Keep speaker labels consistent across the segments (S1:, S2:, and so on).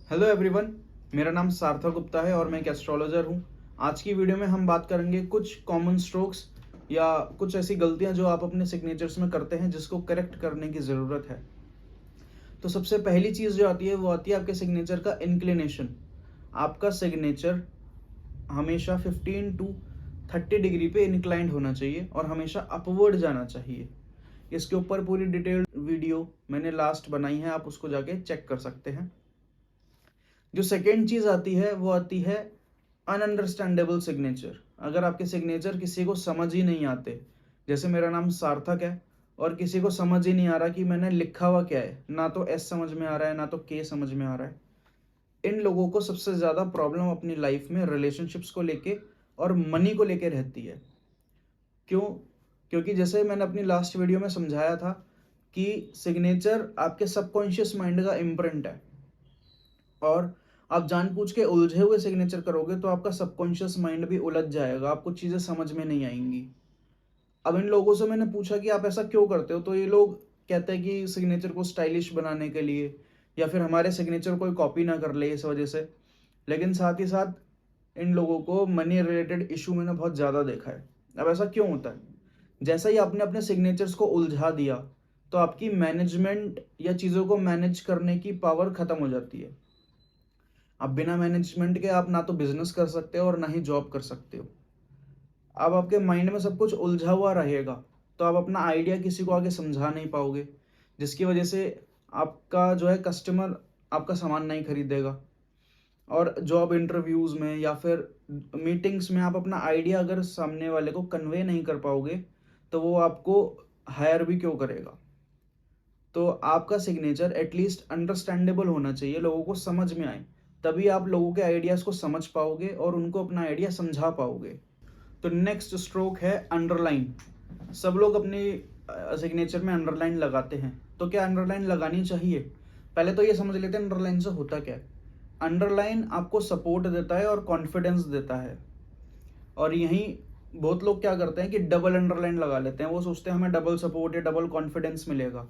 S1: Hello everyone, मेरा नाम सार्थक गुप्ता है और मैं एक एस्ट्रोलॉजर हूँ। आज की वीडियो में हम बात करेंगे कुछ कॉमन स्ट्रोक्स या कुछ ऐसी गलतियाँ जो आप अपने सिग्नेचर्स में करते हैं जिसको करेक्ट करने की ज़रूरत है। तो सबसे पहली चीज़ जो आती है वो आती है आपके सिग्नेचर का इंक्लिनेशन। आपका सिग्नेचर हमेशा 15 टू 30 डिग्री पे इंक्लाइंड होना चाहिए और हमेशा अपवर्ड जाना चाहिए। इसके ऊपर पूरी डिटेल्ड वीडियो मैंने लास्ट बनाई है, आप उसको जाके चेक कर सकते हैं। जो सेकेंड चीज आती है वो आती है अनअंडरस्टैंडेबल सिग्नेचर। अगर आपके सिग्नेचर किसी को समझ ही नहीं आते, जैसे मेरा नाम सार्थक है और किसी को समझ ही नहीं आ रहा कि मैंने लिखा हुआ क्या है, ना तो एस समझ में आ रहा है ना तो के समझ में आ रहा है, इन लोगों को सबसे ज़्यादा प्रॉब्लम अपनी लाइफ में रिलेशनशिप्स को लेके और मनी को लेके रहती है। क्यों? क्योंकि जैसे मैंने अपनी लास्ट वीडियो में समझाया था कि सिग्नेचर आपके सबकॉन्शियस माइंड का इम्प्रिंट है और आप जानबूझ के उलझे हुए सिग्नेचर करोगे तो आपका सबकॉन्शियस माइंड भी उलझ जाएगा, आपको चीज़ें समझ में नहीं आएंगी। अब इन लोगों से मैंने पूछा कि आप ऐसा क्यों करते हो, तो ये लोग कहते हैं कि सिग्नेचर को स्टाइलिश बनाने के लिए या फिर हमारे सिग्नेचर कोई कॉपी ना कर ले इस वजह से। लेकिन साथ ही साथ इन लोगों को मनी रिलेटेड इशू मैंने बहुत ज़्यादा देखा है। अब ऐसा क्यों होता है? जैसा ही आपने अपने सिग्नेचर्स को उलझा दिया तो आपकी मैनेजमेंट या चीज़ों को मैनेज करने की पावर ख़त्म हो जाती है। अब बिना मैनेजमेंट के आप ना तो बिजनेस कर सकते हो और ना ही जॉब कर सकते हो। अब आपके माइंड में सब कुछ उलझा हुआ रहेगा तो आप अपना आइडिया किसी को आगे समझा नहीं पाओगे, जिसकी वजह से आपका जो है कस्टमर आपका सामान नहीं खरीदेगा। और जॉब इंटरव्यूज में या फिर मीटिंग्स में आप अपना आइडिया अगर सामने वाले को कन्वे नहीं कर पाओगे तो वो आपको हायर भी क्यों करेगा। तो आपका सिग्नेचर एटलीस्ट अंडरस्टैंडेबल होना चाहिए, लोगों को समझ में आए, तभी आप लोगों के आइडियाज़ को समझ पाओगे और उनको अपना आइडिया समझा पाओगे। तो नेक्स्ट स्ट्रोक है अंडरलाइन। सब लोग अपने सिग्नेचर में अंडरलाइन लगाते हैं, तो क्या अंडरलाइन लगानी चाहिए? पहले तो ये समझ लेते हैं अंडरलाइन से होता क्या है। अंडरलाइन आपको सपोर्ट देता है और कॉन्फिडेंस देता है। और यहीं बहुत लोग क्या करते हैं कि डबल अंडरलाइन लगा लेते हैं, वो सोचते हैं हमें डबल सपोर्ट या डबल कॉन्फिडेंस मिलेगा।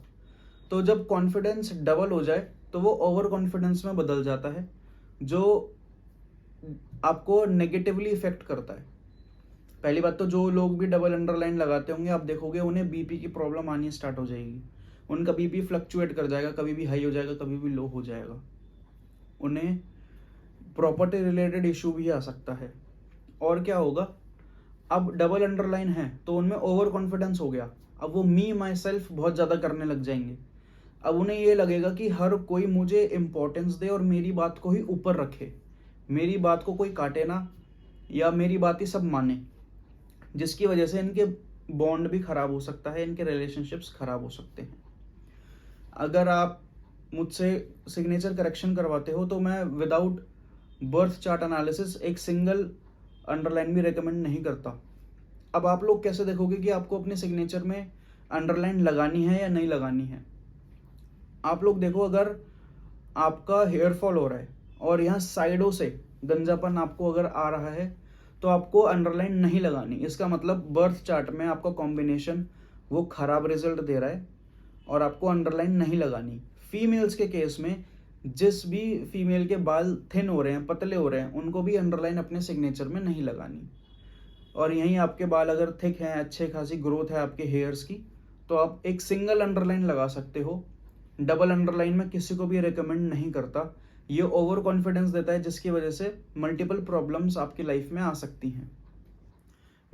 S1: तो जब कॉन्फिडेंस डबल हो जाए तो वो ओवर कॉन्फिडेंस में बदल जाता है, जो आपको नेगेटिवली इफेक्ट करता है। पहली बात तो जो लोग भी डबल अंडरलाइन लगाते होंगे आप देखोगे उन्हें बीपी की प्रॉब्लम आनी स्टार्ट हो जाएगी। उनका बीपी फ्लक्चुएट कर जाएगा, कभी भी हाई हो जाएगा कभी भी लो हो जाएगा। उन्हें प्रॉपर्टी रिलेटेड इशू भी आ सकता है। और क्या होगा, अब डबल अंडरलाइन है तो उनमें ओवर कॉन्फिडेंस हो गया। अब वो मी माई सेल्फ बहुत ज़्यादा करने लग जाएंगे। अब उन्हें ये लगेगा कि हर कोई मुझे इम्पोर्टेंस दे और मेरी बात को ही ऊपर रखे, मेरी बात को कोई काटे ना या मेरी बात ही सब माने, जिसकी वजह से इनके बॉन्ड भी खराब हो सकता है, इनके रिलेशनशिप्स खराब हो सकते हैं। अगर आप मुझसे सिग्नेचर करेक्शन करवाते हो तो मैं विदाउट बर्थ चार्ट एनालिसिस एक सिंगल अंडरलाइन भी रेकमेंड नहीं करता। अब आप लोग कैसे देखोगे कि आपको अपने सिग्नेचर में अंडरलाइन लगानी है या नहीं लगानी है? आप लोग देखो, अगर आपका हेयर फॉल हो रहा है और यहाँ साइडों से गंजापन आपको अगर आ रहा है तो आपको अंडरलाइन नहीं लगानी। इसका मतलब बर्थ चार्ट में आपका कॉम्बिनेशन वो खराब रिजल्ट दे रहा है और आपको अंडरलाइन नहीं लगानी। फीमेल्स के केस में जिस भी फीमेल के बाल थिन हो रहे हैं, पतले हो रहे हैं, उनको भी अंडरलाइन अपने सिग्नेचर में नहीं लगानी। और यहीं आपके बाल अगर थिक हैं, अच्छे खासी ग्रोथ है आपके हेयर्स की, तो आप एक सिंगल अंडरलाइन लगा सकते हो। डबल अंडरलाइन में किसी को भी रिकमेंड नहीं करता। ये ओवर कॉन्फिडेंस देता है जिसकी वजह से मल्टीपल प्रॉब्लम्स आपकी लाइफ में आ सकती हैं।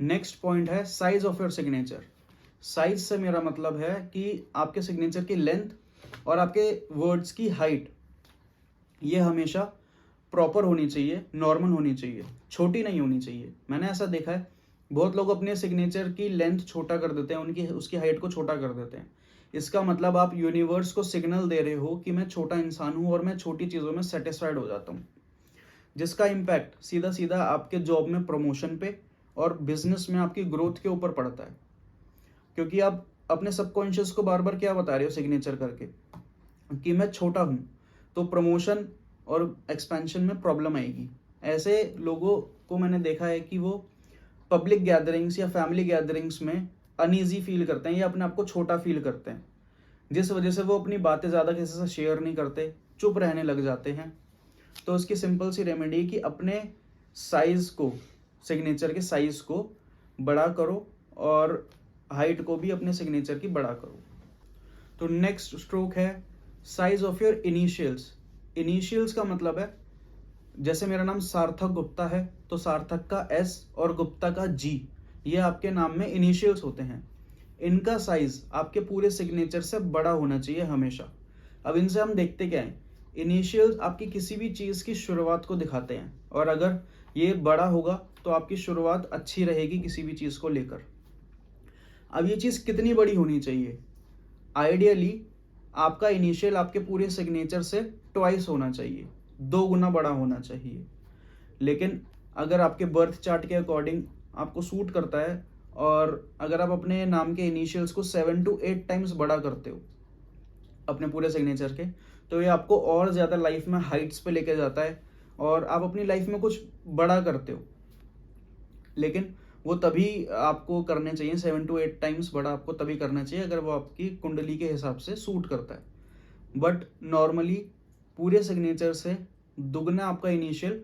S1: नेक्स्ट पॉइंट है size of your signature. Size से मेरा मतलब है कि आपके सिग्नेचर की लेंथ और आपके वर्ड्स की हाइट, ये हमेशा प्रॉपर होनी चाहिए, नॉर्मल होनी चाहिए, छोटी नहीं होनी चाहिए। मैंने ऐसा देखा है बहुत लोग अपने सिग्नेचर की लेंथ छोटा कर देते हैं, उनकी उसकी हाइट को छोटा कर देते हैं। इसका मतलब आप यूनिवर्स को सिग्नल दे रहे हो कि मैं छोटा इंसान हूँ और मैं छोटी चीज़ों में सेटिस्फाइड हो जाता हूँ, जिसका इम्पैक्ट सीधा सीधा आपके जॉब में प्रमोशन पे और बिजनेस में आपकी ग्रोथ के ऊपर पड़ता है। क्योंकि आप अपने सबकॉन्शियस को बार बार क्या बता रहे हो सिग्नेचर करके कि मैं छोटा हूँ, तो प्रमोशन और एक्सपेंशन में प्रॉब्लम आएगी। ऐसे लोगों को मैंने देखा है कि वो पब्लिक गैदरिंग्स या फैमिली गैदरिंग्स में अनईजी फील करते हैं या अपने आप को छोटा फील करते हैं, जिस वजह से वो अपनी बातें ज़्यादा किसी से शेयर नहीं करते, चुप रहने लग जाते हैं। तो उसकी सिंपल सी रेमेडी है कि अपने साइज़ को, सिग्नेचर के साइज़ को बड़ा करो और हाइट को भी अपने सिग्नेचर की बड़ा करो। तो नेक्स्ट स्ट्रोक है size of your initials. Initials का मतलब है, जैसे मेरा नाम सार्थक गुप्ता है तो सार्थक का एस और गुप्ता का जी, ये आपके नाम में इनिशियल्स होते हैं। इनका साइज आपके पूरे सिग्नेचर से बड़ा होना चाहिए हमेशा। अब इनसे हम देखते क्या हैं, इनिशियल्स आपकी किसी भी चीज़ की शुरुआत को दिखाते हैं, और अगर ये बड़ा होगा तो आपकी शुरुआत अच्छी रहेगी किसी भी चीज़ को लेकर। अब ये चीज़ कितनी बड़ी होनी चाहिए? आइडियली आपका इनिशियल आपके पूरे सिग्नेचर से ट्वाइस होना चाहिए, 2 गुना बड़ा होना चाहिए। लेकिन अगर आपके बर्थ चार्ट के अकॉर्डिंग आपको सूट करता है और अगर आप अपने नाम के इनिशियल्स को 7 to 8 टाइम्स बड़ा करते हो अपने पूरे सिग्नेचर के, तो ये आपको और ज़्यादा लाइफ में हाइट्स पे लेके जाता है और आप अपनी लाइफ में कुछ बड़ा करते हो। लेकिन वो तभी आपको करने चाहिए, 7 to 8 टाइम्स बड़ा आपको तभी करना चाहिए अगर वो आपकी कुंडली के हिसाब से सूट करता है। बट नॉर्मली पूरे सिग्नेचर से दुगना आपका इनिशियल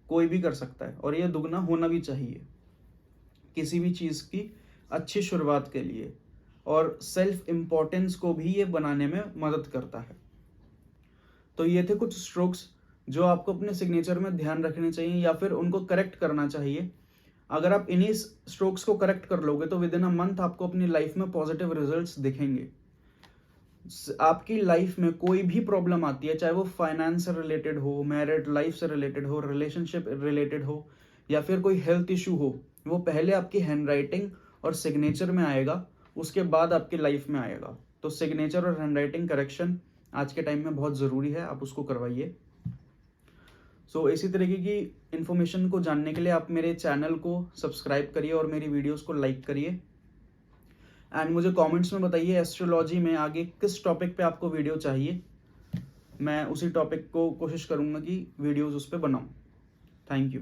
S1: कोई भी कर सकता है, और ये दुगना होना भी चाहिए किसी भी चीज़ की अच्छी शुरुआत के लिए, और सेल्फ इम्पोर्टेंस को भी ये बनाने में मदद करता है। तो ये थे कुछ स्ट्रोक्स जो आपको अपने सिग्नेचर में ध्यान रखने चाहिए या फिर उनको करेक्ट करना चाहिए। अगर आप इन्हीं स्ट्रोक्स को करेक्ट कर लोगे तो विद इन अ मंथ आपको अपनी लाइफ में पॉजिटिव रिजल्ट्स दिखेंगे। आपकी लाइफ में कोई भी प्रॉब्लम आती है, चाहे वो फाइनेंस से रिलेटेड हो, मैरिड लाइफ से रिलेटेड हो, रिलेशनशिप रिलेटेड हो, या फिर कोई हेल्थ इशू हो, वो पहले आपकी हैंडराइटिंग और सिग्नेचर में आएगा, उसके बाद आपकी लाइफ में आएगा। तो सिग्नेचर और हैंडराइटिंग करेक्शन आज के टाइम में बहुत ज़रूरी है, आप उसको करवाइए। सो इसी तरीके की इन्फॉर्मेशन को जानने के लिए आप मेरे चैनल को सब्सक्राइब करिए और मेरी वीडियोस को लाइक करिए। एंड मुझे कमेंट्स में बताइए एस्ट्रोलॉजी में आगे किस टॉपिक पे आपको वीडियो चाहिए, मैं उसी टॉपिक को कोशिश करूँगा कि वीडियोस उस पर बनाऊँ। Thank you.